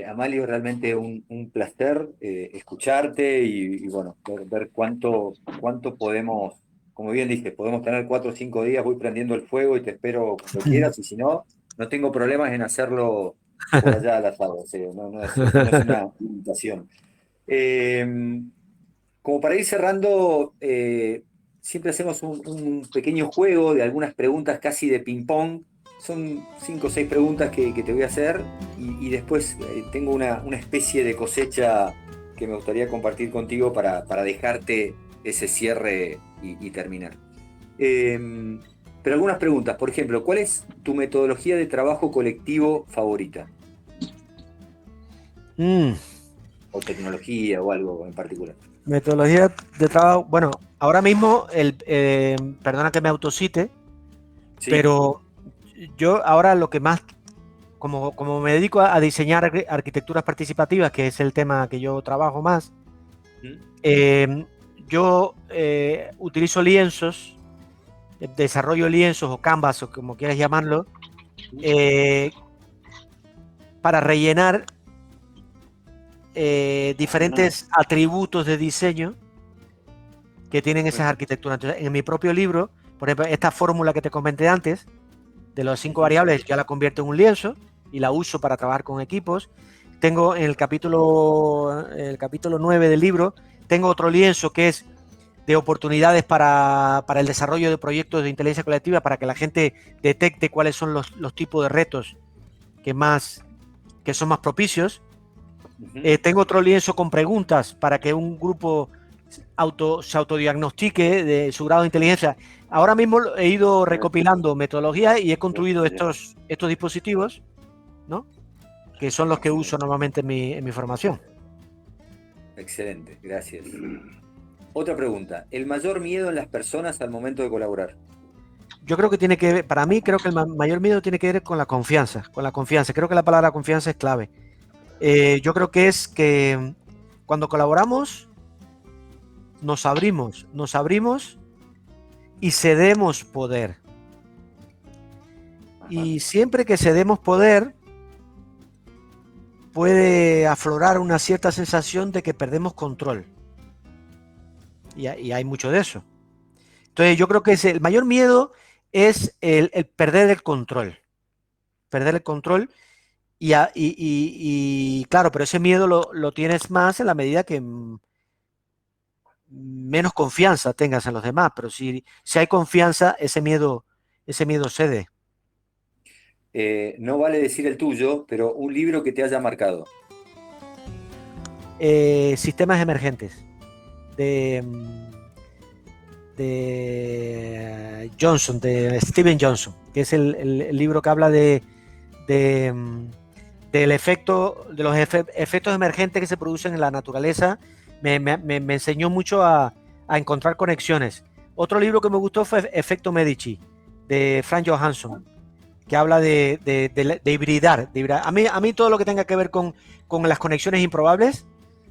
Amalio, realmente un placer escucharte y bueno, ver cuánto podemos, como bien dije, podemos tener 4 o 5 días, voy prendiendo el fuego y te espero cuando quieras, y si no, no tengo problemas en hacerlo por allá al asado, o sea, esto no es una invitación. Eh, Como para ir cerrando, siempre hacemos un pequeño juego de algunas preguntas casi de ping-pong. Son 5 o 6 preguntas que te voy a hacer y después tengo una especie de cosecha que me gustaría compartir contigo para dejarte ese cierre y terminar. Eh, pero algunas preguntas, por ejemplo, ¿cuál es tu metodología de trabajo colectivo favorita?
Mm.
o tecnología o algo en particular.
Metodología de trabajo, bueno, ahora mismo, perdona que me autocite,
Sí.
pero yo ahora lo que más, como me dedico a diseñar arquitecturas participativas, que es el tema que yo trabajo más, yo utilizo lienzos, desarrollo lienzos o canvas, o como quieras llamarlo, para rellenar diferentes atributos de diseño que tienen esas arquitecturas. Entonces, en mi propio libro, por ejemplo, esta fórmula que te comenté antes, de las 5 variables, ya la convierto en un lienzo y la uso para trabajar con equipos. Tengo en el capítulo 9 del libro, tengo otro lienzo que es de oportunidades para el desarrollo de proyectos de inteligencia colectiva, para que la gente detecte cuáles son los tipos de retos que son más propicios. Tengo otro lienzo con preguntas para que un grupo se autodiagnostique de su grado de inteligencia. Ahora mismo he ido recopilando metodologías y he construido estos dispositivos, ¿no? Que son los que uso normalmente en mi formación.
Excelente, gracias. Otra pregunta, ¿el mayor miedo en las personas al momento de colaborar?
Yo creo que tiene que ver, para mí creo que el mayor miedo tiene que ver con la confianza, Creo que la palabra confianza es clave. Yo creo que es que cuando colaboramos nos abrimos y cedemos poder. Y siempre que cedemos poder, puede aflorar una cierta sensación de que perdemos control. Y hay mucho de eso. Entonces yo creo que el mayor miedo es el perder el control. Perder el control. Y claro, pero ese miedo lo tienes más en la medida que menos confianza tengas en los demás. Pero si hay confianza, ese miedo cede.
No vale decir el tuyo, pero un libro que te haya marcado.
Sistemas emergentes de Johnson, de Steven Johnson, que es el libro que habla del efecto, de los efectos emergentes que se producen en la naturaleza. Me enseñó mucho a encontrar conexiones. Otro libro que me gustó fue Efecto Medici, de Frank Johansson, que habla de hibridar. A mí todo lo que tenga que ver con las conexiones improbables,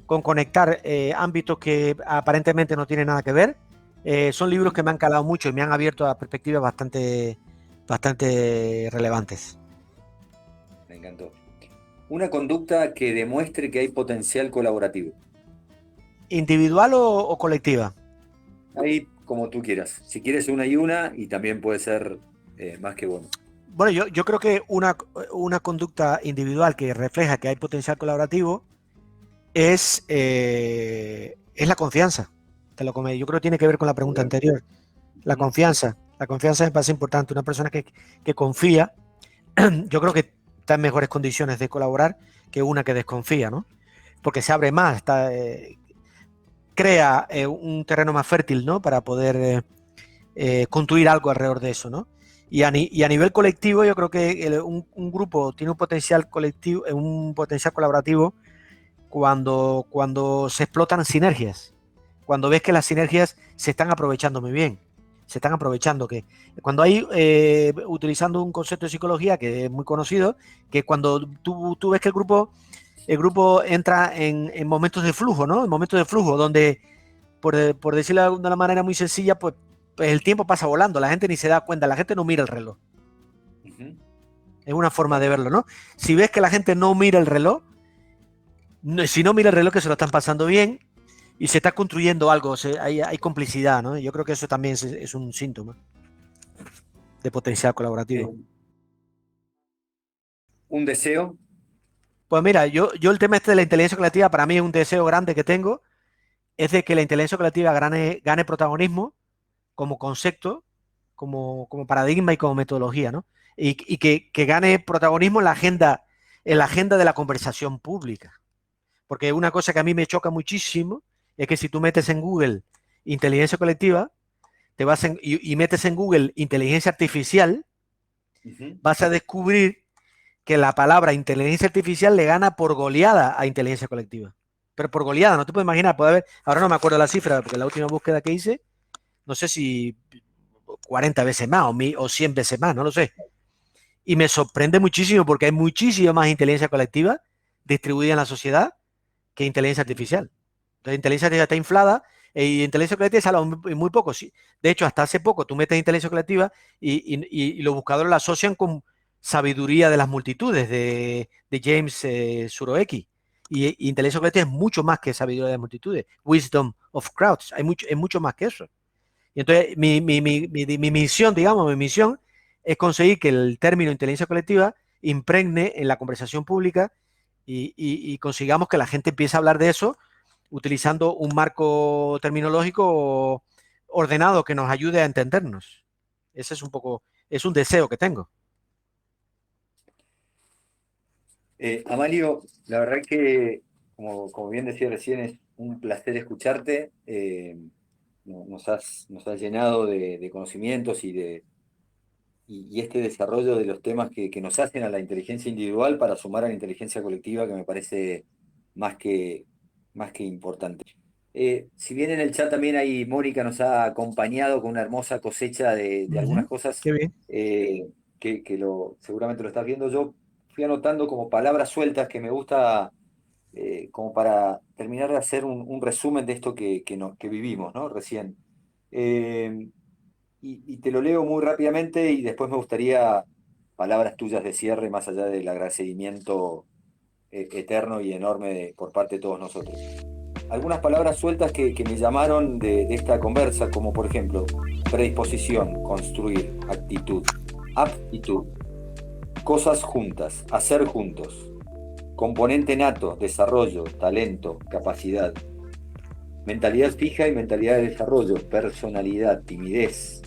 con conectar ámbitos que aparentemente no tienen nada que ver, son libros que me han calado mucho y me han abierto a perspectivas bastante relevantes.
Me encantó. Una conducta que demuestre que hay potencial colaborativo.
¿Individual o colectiva?
Ahí como tú quieras. Si quieres una y también puede ser más que bueno.
Bueno, yo creo que una conducta individual que refleja que hay potencial colaborativo es la confianza. Yo creo que tiene que ver con la pregunta anterior. La confianza me parece importante. Una persona que confía, yo creo que está en mejores condiciones de colaborar que una que desconfía, ¿no? Porque se abre más, crea un terreno más fértil, ¿no? Para poder construir algo alrededor de eso, ¿no? Y a nivel colectivo, yo creo que un grupo tiene un potencial colectivo, un potencial colaborativo cuando se explotan sinergias, cuando ves que las sinergias se están aprovechando muy bien, se están aprovechando, que cuando hay, utilizando un concepto de psicología que es muy conocido, que cuando tú ves que el grupo entra en momentos de flujo, ¿no? En momentos de flujo donde, por decirlo de una manera muy sencilla, pues el tiempo pasa volando, la gente ni se da cuenta, la gente no mira el reloj. Es una forma de verlo, ¿no? Si ves que la gente no mira el reloj, si no mira el reloj, que se lo están pasando bien y se está construyendo algo, hay complicidad, ¿no? Yo creo que eso también es un síntoma de potencial colaborativo.
¿Un deseo?
Pues mira, yo el tema de la inteligencia colectiva, para mí es un deseo grande que tengo, es de que la inteligencia colectiva gane protagonismo como concepto, como paradigma y como metodología, ¿no? Y que gane protagonismo en la agenda de la conversación pública. Porque una cosa que a mí me choca muchísimo es que si tú metes en Google inteligencia colectiva, y metes en Google inteligencia artificial, vas a descubrir que la palabra inteligencia artificial le gana por goleada a inteligencia colectiva. pero por goleada, no te puedes imaginar, puede haber, ahora no me acuerdo la cifra, porque la última búsqueda que hice, no sé si 40 veces más o 100 veces más, no lo sé. Y me sorprende muchísimo porque hay muchísima más inteligencia colectiva distribuida en la sociedad que inteligencia artificial. Entonces, inteligencia artificial está inflada y inteligencia colectiva es algo muy poco. Sí. De hecho, hasta hace poco tú metes inteligencia colectiva y los buscadores la asocian con sabiduría de las multitudes de James Surowiecki. Y inteligencia colectiva es mucho más que sabiduría de las multitudes. Wisdom of crowds. Es mucho más que eso. Y entonces mi misión, digamos, mi misión es conseguir que el término inteligencia colectiva impregne en la conversación pública y consigamos que la gente empiece a hablar de eso utilizando un marco terminológico ordenado que nos ayude a entendernos. Ese es un poco, es un deseo que tengo.
Amalio, la verdad que, como bien decía recién, es un placer escucharte. Nos has llenado de conocimientos y este desarrollo de los temas que nos hacen a la inteligencia individual para sumar a la inteligencia colectiva, que me parece más que, más que importante. Si bien en el chat también hay, Mónica nos ha acompañado con una hermosa cosecha de algunas cosas
Qué bien.
seguramente lo estás viendo. Yo fui anotando como palabras sueltas que me gusta, como para terminar de hacer un resumen de esto que vivimos, ¿no? Recién. Y te lo leo muy rápidamente y después me gustaría palabras tuyas de cierre, más allá del agradecimiento eterno y enorme por parte de todos nosotros. Algunas palabras sueltas que me llamaron de esta conversa, como por ejemplo, predisposición, construir, actitud, aptitud, cosas juntas, hacer juntos, componente nato, desarrollo, talento, capacidad, mentalidad fija y mentalidad de desarrollo, personalidad, timidez,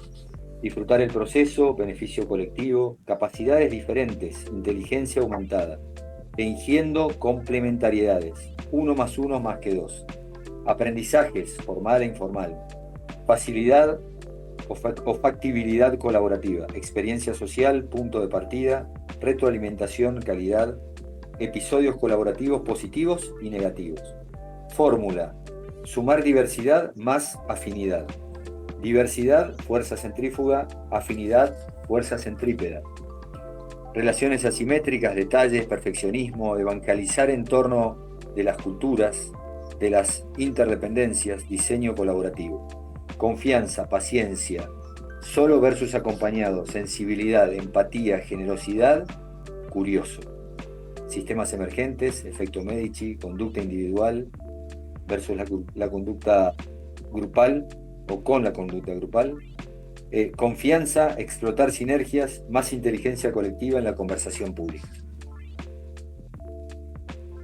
disfrutar el proceso, beneficio colectivo, capacidades diferentes, inteligencia aumentada, fingiendo complementariedades, 1 más 1 más que 2, aprendizajes, formal e informal, facilidad o factibilidad colaborativa, experiencia social, punto de partida, retroalimentación, calidad, episodios colaborativos positivos y negativos. Fórmula: sumar diversidad más afinidad. Diversidad, fuerza centrífuga; afinidad, fuerza centrípeta. Relaciones asimétricas, detalles, perfeccionismo, evangelizar en torno de las culturas, de las interdependencias, diseño colaborativo. Confianza, paciencia, solo versus acompañado, sensibilidad, empatía, generosidad, curioso. Sistemas emergentes, efecto Medici, conducta individual versus la conducta grupal o con la conducta grupal. Confianza, explotar sinergias, más inteligencia colectiva en la conversación pública.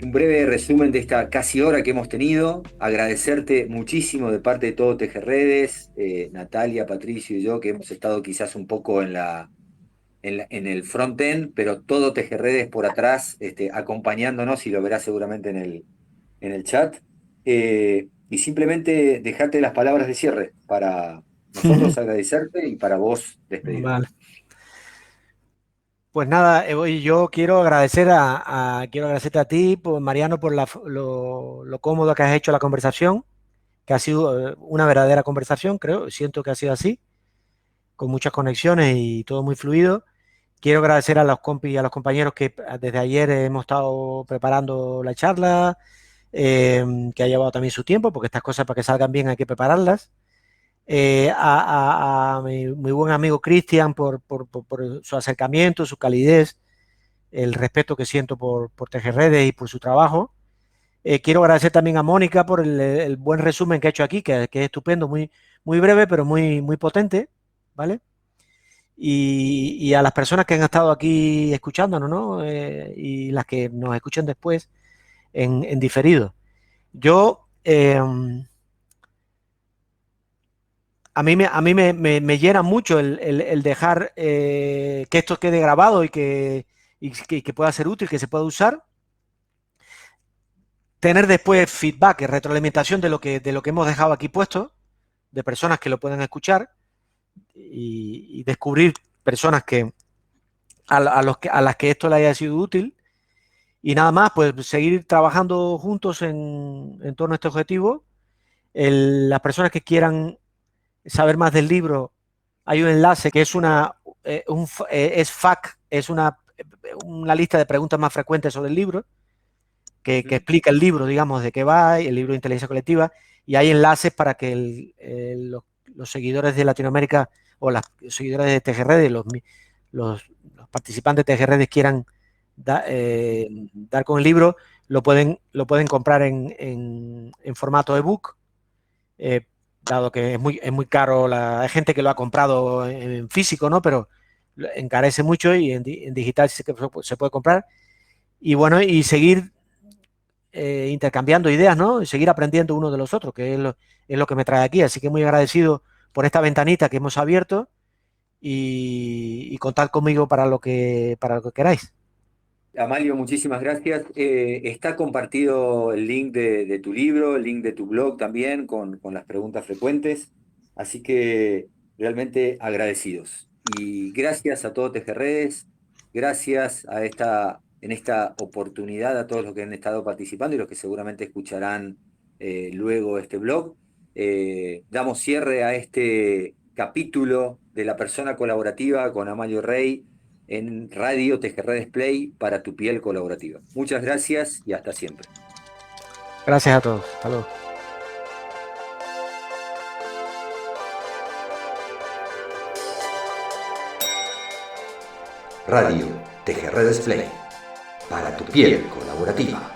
Un breve resumen de esta casi hora que hemos tenido. Agradecerte muchísimo de parte de todo Tejerredes, Natalia, Patricio y yo, que hemos estado quizás un poco en el front-end, pero todo Tejerredes por atrás, acompañándonos, y lo verás seguramente en el chat. Y simplemente dejarte las palabras de cierre para nosotros agradecerte y para vos despedirte.
Vale. Pues nada, yo quiero quiero agradecerte a ti, Mariano, por lo cómodo que has hecho la conversación, que ha sido una verdadera conversación, creo. Siento que ha sido así, con muchas conexiones y todo muy fluido. Quiero agradecer a los compis y a los compañeros que desde ayer hemos estado preparando la charla, que ha llevado también su tiempo, porque estas cosas para que salgan bien hay que prepararlas. A mi buen amigo Cristian por su acercamiento, su calidez, el respeto que siento por Tejerredes y por su trabajo. Quiero agradecer también a Mónica por el buen resumen que ha hecho aquí, que es estupendo, muy breve, pero muy potente, ¿vale? Y a las personas que han estado aquí escuchándonos, ¿no? Y las que nos escuchen después en diferido. Yo, a mí me llena mucho el dejar que esto quede grabado y que pueda ser útil, que se pueda usar. Tener después feedback, retroalimentación de lo que hemos dejado aquí puesto, de personas que lo puedan escuchar y descubrir personas a las que esto le haya sido útil. Y nada más, pues seguir trabajando juntos en torno a este objetivo. Las personas que quieran saber más del libro, hay un enlace que es es FAQ, es una lista de preguntas más frecuentes sobre el libro, que explica el libro, digamos, de qué va, el libro de inteligencia colectiva, y hay enlaces para que los seguidores de Latinoamérica o los seguidores de TGRedes, los participantes de TGRedes quieran dar con el libro, lo pueden comprar en formato ebook, dado que es muy caro. Hay gente que lo ha comprado en físico, ¿no? Pero encarece mucho, y en digital sí que se puede comprar. Y bueno, y seguir intercambiando ideas, ¿no? Y seguir aprendiendo uno de los otros, que es lo que me trae aquí. Así que muy agradecido por esta ventanita que hemos abierto, y contad conmigo para lo que queráis.
Amalio, muchísimas gracias. Está compartido el link de tu libro, el link de tu blog también, con las preguntas frecuentes. Así que realmente agradecidos. Y gracias a todos Tejerredes, gracias en esta oportunidad a todos los que han estado participando y los que seguramente escucharán luego este blog. Damos cierre a este capítulo de la persona colaborativa con Amalio Rey en Radio Tejerredes Play para tu piel colaborativa. Muchas gracias y hasta siempre.
Gracias a todos. Hasta luego.
Radio Tejerredes Play para tu piel colaborativa.